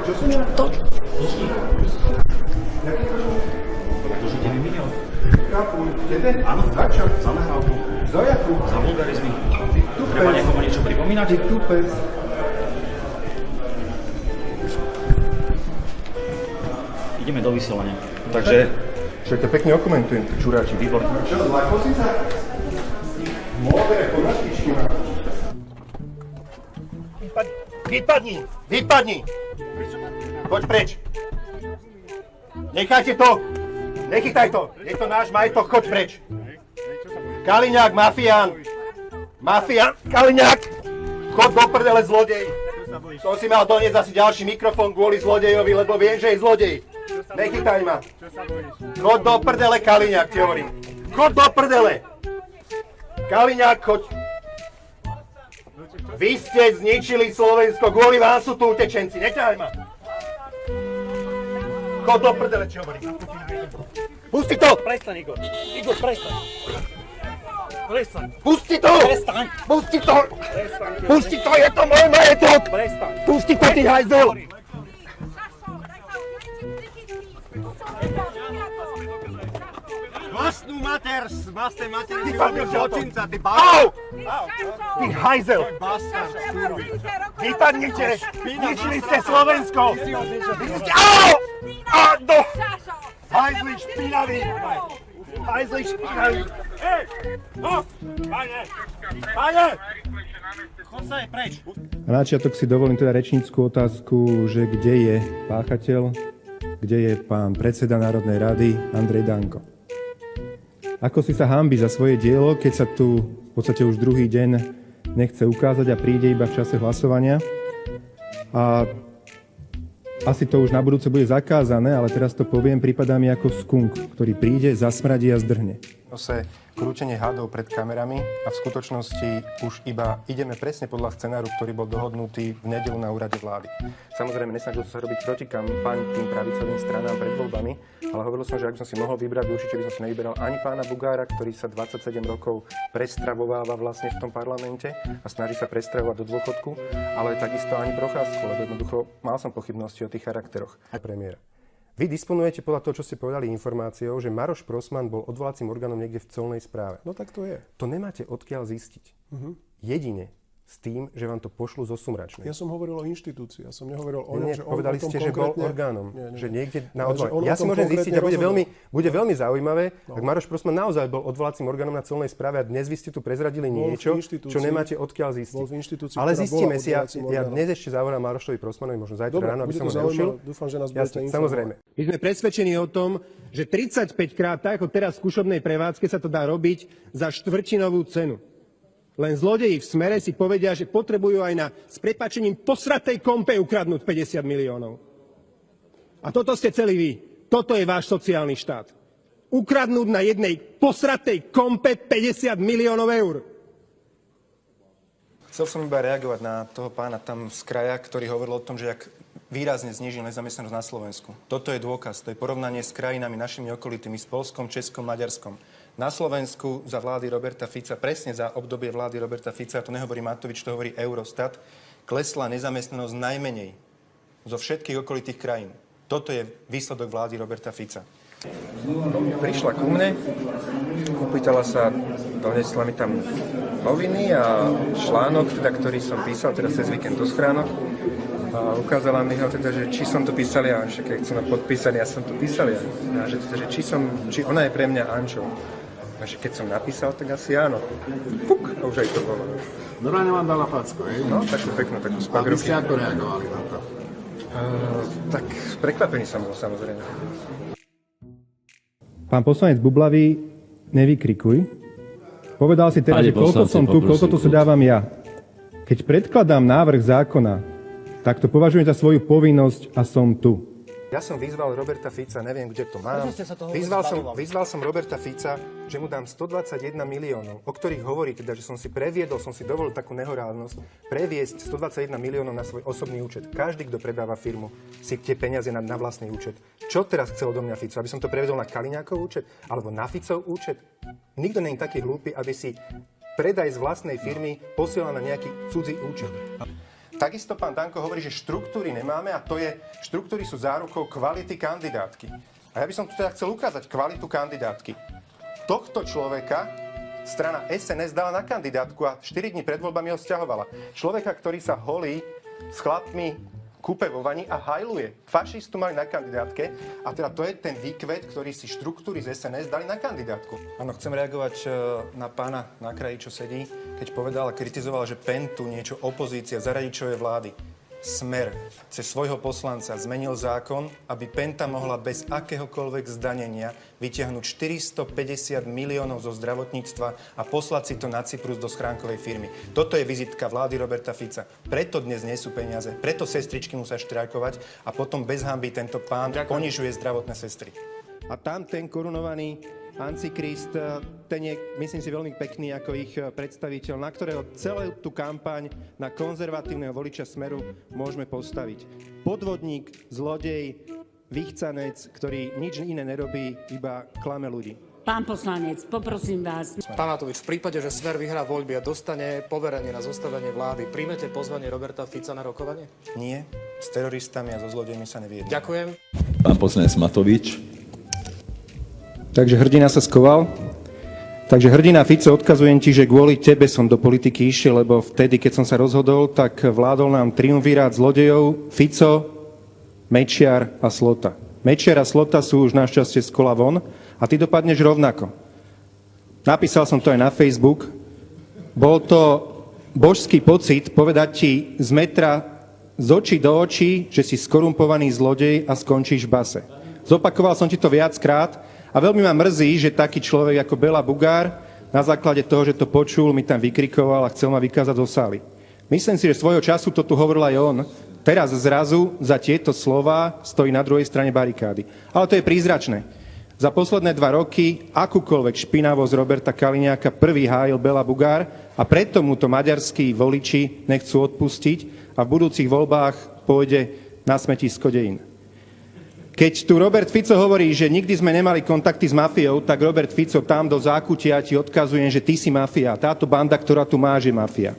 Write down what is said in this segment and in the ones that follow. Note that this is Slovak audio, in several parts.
To? Akože ty vymenil? Jeden? Áno, Za čo? za nahrávku. Za jakú? Za vulgarizmy. Ty tupec. Treba niekomu niečo pripomínať? Ty tupec. Ideme do vysielania. Takže... Čo to pekne okomentujem, ty čuráči. Výborne. Čo, zlakol si sa? Modré ponožkičky máš. Vypadni! Poď preč! Nechajte to! Nechytaj to! Je to náš majetok, choď preč! Kaliňák, mafián! Kaliňák! Chod do prdele, zlodej! Som si mal doniesť asi ďalší mikrofón kvôli zlodejovi, lebo viem, že je zlodej! Nechytaj ma! Chod do prdele, Kaliňák, ti hovorím! Chod do prdele! Kaliňák, choď! Vy ste zničili Slovensko, kvôli vám sú tu utečenci, neťahaj ma! Chod do prdele, čo hovorím. Pusti to! Prestaň, Igor. Igor, prestaň. Prestaň. Pusti to! Prestaň. Pusti to! Prestaň. Pusti to, je to môj majetok! Prestaň. Pusti to, ty hajzel! Vlastnú mater, vlastné mater, Ty si padni, robil čo to? zločinca, ty Au! bastard! Ty hajzel! Bastard, skurvy. Vypadnite! Zničili ste Slovensko! Au! A do! Hajzli špinavý! Hajzli špinavý! Pane! Chod sa aj preč. Na začiatok si dovolím teda rečnícku otázku, že kde je páchateľ, kde je pán predseda Národnej rady Andrej Danko. Ako si sa hanbí za svoje dielo, keď sa tu v podstate už druhý deň nechce ukázať a príde iba v čase hlasovania. A asi to už na budúce bude zakázané, ale teraz to poviem, prípadá mi ako skunk, ktorý príde, zasmradí a zdrhne. Krútenie hadov pred kamerami a v skutočnosti už iba ideme presne podľa scenáru, ktorý bol dohodnutý v nedeľu na úrade vlády. Samozrejme, nesnažil som sa robiť protikampaň tým pravicovým stranám pred voľbami, ale hovoril som, že ak som si mohol vybrať, určite by som si nevyberal ani pána Bugára, ktorý sa 27 rokov prestravováva vlastne v tom parlamente a snaží sa prestravovať do dôchodku, ale takisto ani Procházku, lebo jednoducho mal som pochybnosti o tých charakteroch. Aj premiéra. Vy disponujete podľa toho, čo ste povedali, informáciou, že Maroš Prosman bol odvolacím orgánom niekde v colnej správe. No tak to je. To nemáte odkiaľ zistiť. Jedine s tým, že vám to pošlu zo Sumračnej. Ja som hovoril o inštitúcii, ja som nehovoril o ňom, Nie, že on povedali o tom ste, že bol konkrétne... orgánom, Nie. že niekde na Ale že odvolanie. on Ja o si tom môžem zistiť a konkrétne bude veľmi zaujímavé, ak Maroš Prosman naozaj bol odvolacím orgánom na colnej správe a dnes vy ste tu prezradili niečo, čo nemáte odkiaľ zistiť. Bol v inštitúcii, Ale ktorá zistíme bola si, ja odvolacím dnes orgánom. ešte zavolám Marošovi Prosmanovi, možno zajtra Dobre, ráno, aby bude som to ho nerušil. zaujímavé. Dúfam, že nás budete Jasne, informovať. samozrejme. My sme presvedčení o tom, že 35 krát, tak ako teraz v skúšobnej prevádzke, sa to dá robiť za štvrtinovú cenu. Len zlodeji v Smere si povedia, že potrebujú aj na s prepáčením posratej kompe ukradnúť 50 miliónov. A toto ste celí vy. Toto je váš sociálny štát. Ukradnúť na jednej posratej kompe 50 miliónov eur. Chcel som iba reagovať na toho pána tam z kraja, ktorý hovoril o tom, že ak výrazne znížil nezamestnanosť na Slovensku. Toto je dôkaz, to je porovnanie s krajinami našimi okolitými, s Poľskom, Českom, Maďarskom. Na Slovensku za vlády Roberta Fica, presne za obdobie vlády Roberta Fica, to nehovorí Matovič, to hovorí Eurostat, klesla nezamestnanosť najmenej zo všetkých okolitých krajín. Toto je výsledok vlády Roberta Fica. Prišla ku mne, opýtala sa, donesla mi tam noviny a článok, teda, ktorý som písal teda cez víkend do schránok. A ukázala mi ho teda, že či som to písal ja, že keď som podpísal, ja som to písal ja. A že teda, že či ona je pre mňa Ančou. A že keď som napísal, tak asi áno. Puk, a už aj to bolo. Normálne vám dala facku, hej? No, takú peknú, takú A vy spagrovku. ste ako reagovali na to? Tak prekvapený som bol, samozrejme. Pán poslanec Bublavý, nevykrikuj. Povedal si teraz, že koľko som tu, koľko tu sa dávam ja. Keď predkladám návrh zákona, tak to považujem za svoju povinnosť a som tu. Ja som vyzval Roberta Fica, neviem, kde to mám. Prečo ste sa toho Vyzval som Roberta Fica, že mu dám 121 miliónov, o ktorých hovorí teda, že som si dovolil takú nehorálnosť, previesť 121 miliónov na svoj osobný účet. Každý, kto predáva firmu, si tie peniaze na vlastný účet. Čo teraz chcel odo mňa Fico? Aby som to prevedol na Kaliňákov účet? Alebo na Ficov účet? Nikto nie je taký hlúpy, aby si predaj z vlastnej firmy posielal na nejaký cudzí účet. Takisto pán Danko hovorí, že štruktúry nemáme a štruktúry sú zárukou kvality kandidátky. A ja by som tu teda chcel ukázať kvalitu kandidátky. Tohto človeka strana SNS dala na kandidátku a 4 dní pred voľbami ho sťahovala. Človeka, ktorý sa holí s chlapmi kúpe vo vani a hajluje. Fašistu mali na kandidátke a teda to je ten výkvet, ktorý si štruktúry z SNS dali na kandidátku. Áno, chcem reagovať na pána na kraji, čo sedí, keď povedal a kritizoval, že Pentu niečo opozícia zaradičovej vlády. Smer cez svojho poslanca zmenil zákon, aby Penta mohla bez akéhokoľvek zdanenia vytiahnuť 450 miliónov zo zdravotníctva a poslať si to na Cyprus do schránkovej firmy. Toto je vizitka vlády Roberta Fica. Preto dnes nie sú peniaze, preto sestričky musia štrajkovať a potom bez hanby tento pán ponižuje zdravotné sestry. A tam ten korunovaný Antikrist, ten je, myslím si, veľmi pekný ako ich predstaviteľ, na ktorého celú tú kampaň na konzervatívneho voliča Smeru môžeme postaviť. Podvodník, zlodej, vychcanec, ktorý nič iné nerobí, iba klame ľudí. Pán poslanec, poprosím vás. Pán Matovič, v prípade, že Smer vyhrá voľby a dostane poverenie na zostavenie vlády, príjmete pozvanie Roberta Fica na rokovanie? Nie, s teroristami a so zlodejmi sa nevyjedná. Ďakujem. Pán poslanec Matovič. Takže hrdina sa skoval. Takže hrdina Fico, odkazujem ti, že kvôli tebe som do politiky išiel, lebo vtedy, keď som sa rozhodol, tak vládol nám triumvirát zlodejov Fico, Mečiar a Slota. Mečiar a Slota sú už našťastie z kola von a ty dopadneš rovnako. Napísal som to aj na Facebook. Bol to božský pocit povedať ti z metra z očí do očí, že si skorumpovaný zlodej a skončíš v base. Zopakoval som ti to viackrát. A veľmi ma mrzí, že taký človek ako Bela Bugár na základe toho, že to počul, mi tam vykrikoval a chcel ma vykázať zo sály. Myslím si, že svojho času to tu hovoril aj on. Teraz zrazu za tieto slová stojí na druhej strane barikády. Ale to je prízračné. Za posledné 2 roky akúkoľvek špinavosť Roberta Kaliňáka prvý hájil Bela Bugár a preto mu to maďarskí voliči nechcú odpustiť a v budúcich voľbách pôjde na smetisko dejín. Keď tu Robert Fico hovorí, že nikdy sme nemali kontakty s mafiou, tak Robert Fico tam do zákutia ti odkazujem, že ty si mafia. Táto banda, ktorá tu máš, je mafia.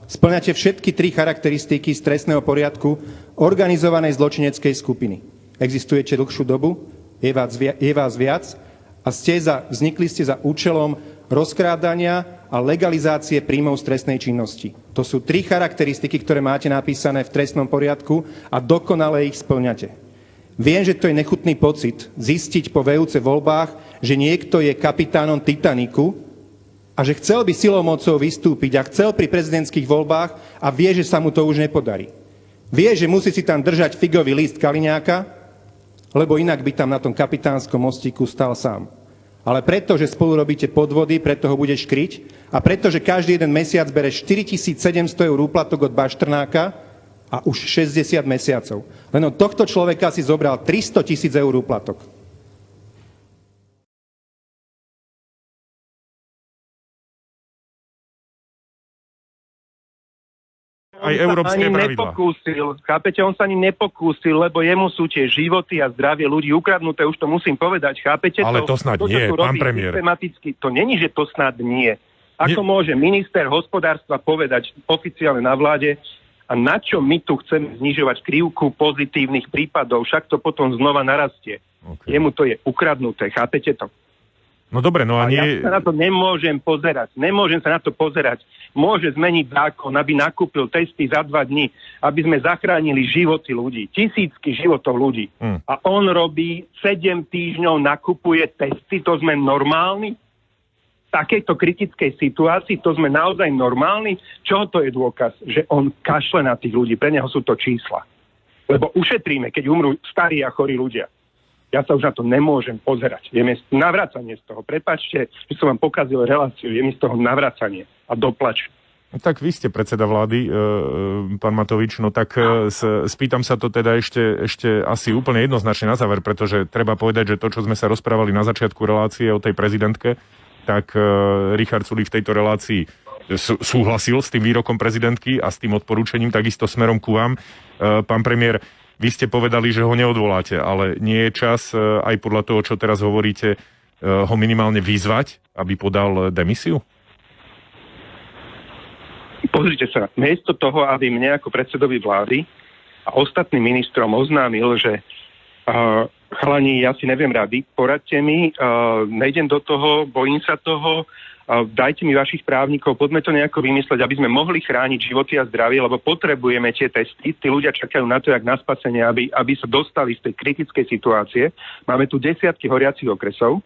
Spĺňate všetky 3 charakteristiky z trestného poriadku organizovanej zločineckej skupiny. Existujete dlhšiu dobu, je vás viac a vznikli ste za účelom rozkrádania a legalizácie príjmov z trestnej činnosti. To sú 3 charakteristiky, ktoré máte napísané v trestnom poriadku a dokonale ich spĺňate. Viem, že to je nechutný pocit zistiť po VUC voľbách, že niekto je kapitánom Titaniku a že chcel by silou mocou vystúpiť a chcel pri prezidentských voľbách a vie, že sa mu to už nepodarí. Vie, že musí si tam držať figový list Kaliňáka, lebo inak by tam na tom kapitánskom mostíku stal sám. Ale preto, že spolu robíte podvody, preto ho budeš kryť a preto, že každý jeden mesiac bere 4700 eur úplatok od Baštrnáka, a už 60 mesiacov. Len od tohto človeka si zobral 300 000 eur úplatok. Aj európske pravidlá. Chápete, on sa ani nepokúsil, lebo jemu sú tie životy a zdravie ľudí ukradnuté, už to musím povedať, chápete? Ale to snad nie, pán premiér. To není, že to snad nie. Ako môže minister hospodárstva povedať oficiálne na vláde, a na čo my tu chceme znižovať krivku pozitívnych prípadov, však to potom znova narastie. Okay. Jemu to je ukradnuté, chápete to? No dobre, no a nie... Ja sa na to nemôžem sa na to pozerať. Môže zmeniť zákon, aby nakúpil testy za 2 dní, aby sme zachránili životy ľudí, tisícky životov ľudí. A on robí 7 týždňov, nakupuje testy, to sme normálni? V takejto kritickej situácii, to sme naozaj normálni? Čo to je dôkaz? Že on kašle na tých ľudí, pre neho sú to čísla. Lebo ušetríme, keď umrú starí a chorí ľudia. Ja sa už na to nemôžem pozerať. Je mi navracanie z toho. Prepáčte, že som vám pokazil reláciu. Je mi z toho navracanie a doplač. Tak vy ste predseda vlády, pán Matovič, no tak spýtam sa to teda ešte asi úplne jednoznačne na záver, pretože treba povedať, že to, čo sme sa rozprávali na začiatku relácie o tej prezidentke, tak Richard Sulík v tejto relácii súhlasil s tým výrokom prezidentky a s tým odporúčením, takisto smerom ku vám. Pán premiér, vy ste povedali, že ho neodvoláte, ale nie je čas, aj podľa toho, čo teraz hovoríte, ho minimálne vyzvať, aby podal demisiu? Pozrite sa, miesto toho, aby mne ako predsedovi vlády a ostatným ministrom oznámil, že chalani, ja si neviem rady, poradte mi, nejdem do toho, bojím sa toho, dajte mi vašich právnikov, poďme to nejako vymysleť, aby sme mohli chrániť životy a zdravie, lebo potrebujeme tie testy, tí ľudia čakajú na to, jak na spasenie, aby sa dostali z tej kritickej situácie. Máme tu desiatky horiacich okresov.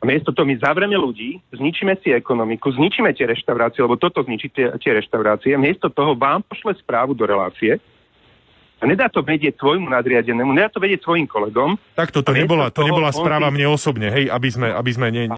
A miesto toho my zavrieme ľudí, zničíme si ekonomiku, zničíme tie reštaurácie, lebo toto zničí tie reštaurácie. Miesto toho vám pošle správu do relácie a nedá to vedieť svojmu nadriadenému, nedá to vedieť svojim kolegom. Tak to nebola správa mne osobne, hej, aby sme